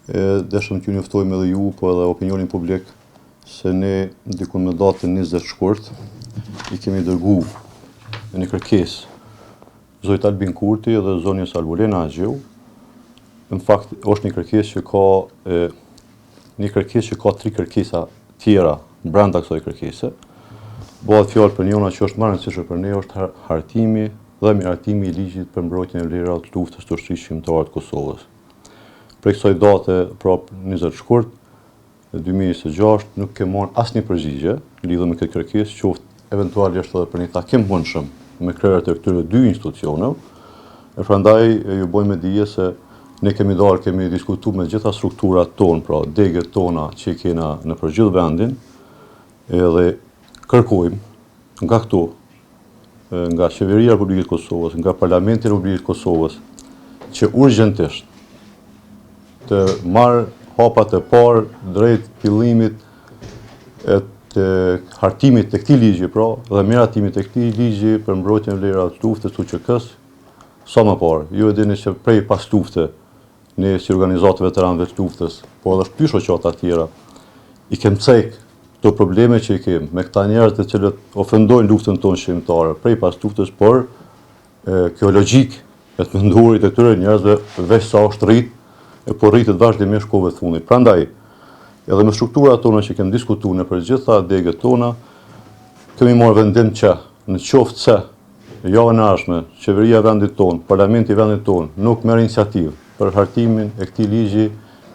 Deshëm që njoftojmë edhe ju, po edhe opinionin publik, se ne diku në datën 20 shkurt i kemi dërgu një kërkesë zojt Albin Kurti dhe zonjës Albulena Agjiu. Në fakt, është një kërkesë që ka 3 kërkesa tjera brenda kësaj kërkese. Bëhet fjalë për njëra që është më e rëndësishme për ne, është hartimi dhe miratimi i ligjit për mbrojtjen e vlerave të luftës të ushtrisë shqiptare të Kosovës. Prej kësaj date, prap 20 shkurt 2026, nuk ke marrë asnjë përgjigje lidhur me këtë kërkesë, qoftë eventualisht edhe për një takim vonshëm me krerët e këtyre 2 institucioneve. E prandaj ju bojmë dije se ne kemi diskutuar me gjitha strukturat tonë, pra degët tona që i kena në përgjithë vendin, edhe kërkojmë nga këto, nga Qeveria e Republikës Kosovës, nga Parlamenti i Republikës Kosovës, që urgjentisht të marrë hapat e parë drejt fillimit të hartimit të këtij ligji, pra, dhe miratimit të këtij ligji për mbrojtjen e vlerave të luftës së UÇK-s sa më parë. Ju e dini që prej pas lufte, ne si organizatë veteranëve të luftës, po edhe shtysh shoqata të tjera, i kem cek këto probleme që i kem me këta njerëz të cilët ofendojnë luftën tonë shqiptare prej pas luftës, por kjo logjik e të menduarit të këtyre njerëzve veç sa është rrit, po rritet vazhdimisht kohëve të fundit. Prandaj, edhe me strukturat tona që kemi diskutuar në për gjitha degët tona, kemi marrë vendim që në qoftë se javën e ardhshme Qeveria e vendit tonë, Parlamenti i vendit tonë nuk merr iniciativë për hartimin e këtij ligji,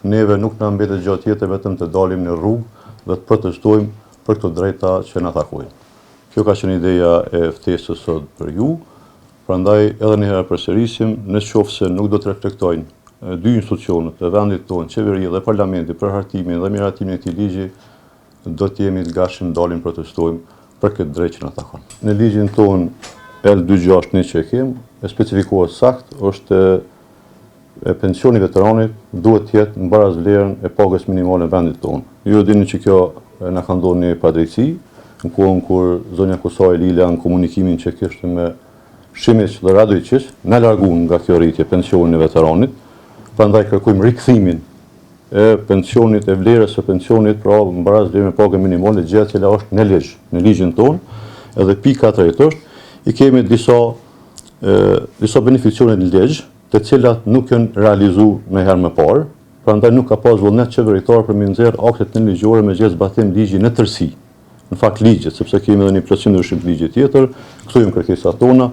neve nuk na mbetet gjë tjetër vetëm të dalim në rrugë dhe të protestojmë për këto drejta që na takojnë. Kjo ka qenë ideja e ftesës sot për ju. Prandaj edhe një herë përsërisim, nëse nuk do të reflektojnë 2 institucionet e vendit tonë, Qeveria dhe Parlamenti, për hartimin dhe miratimin e këtij ligji, do të jemi të gatshëm dalim protestojmë për këtë drejtë që na takon. Në ligjin tonë L261 që e kemi, e specifikohet sakt, është pensioni i veteranit duhet të jetë në baraz vlerën e pagës minimale në vendit tonë. Ju e dini që kjo na ka ndodhur një padrejtësi, në kohën kur zonja Kusaj Lila në komunikimin që kishte me Shimiç dhe Radojqić, na larguan nga kjo rritje pensionit e veteranit. Prandaj kërkojmë rikthimin e pensionit, e vlerës së pensionit, pra në baraz vlerën e pagës minimale, gjë e cila është në ligj, në ligjin tonë. Edhe pika e tretë është, i kemi disa beneficione në ligj, të cilat nuk janë realizuar më herë më parë. Prandaj nuk ka pas vullnet qeveritar për mi nxjerr aktet në ligjore me gjesë zbatim ligji në tërësi. Në fakt ligjet, sepse kemi edhe një plotësim ndryshim të ligjit tjetër, këto janë kërkesat tona.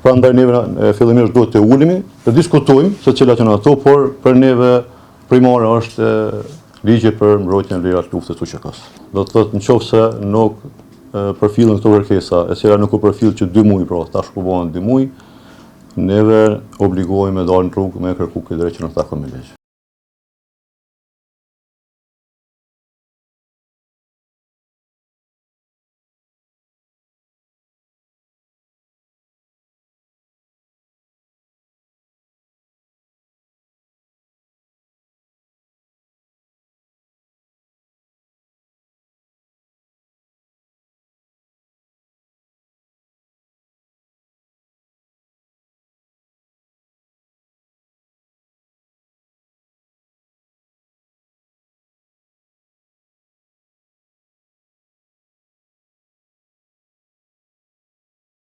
Prandaj neve fillimisht duhet të ulemi, të diskutojmë se cilat janë ato, por për neve primare është ligji për mbrojtjen e vlerave të luftës së UÇK-s. Do të thotë nëse nuk përfillen këto kërkesa, e cila nuk u përfill që 2 muaj, pra tash po bëhen 2 muaj, neve obligohemi me dalë në rrugë me kërku këtë drejtë që na takon me ligj.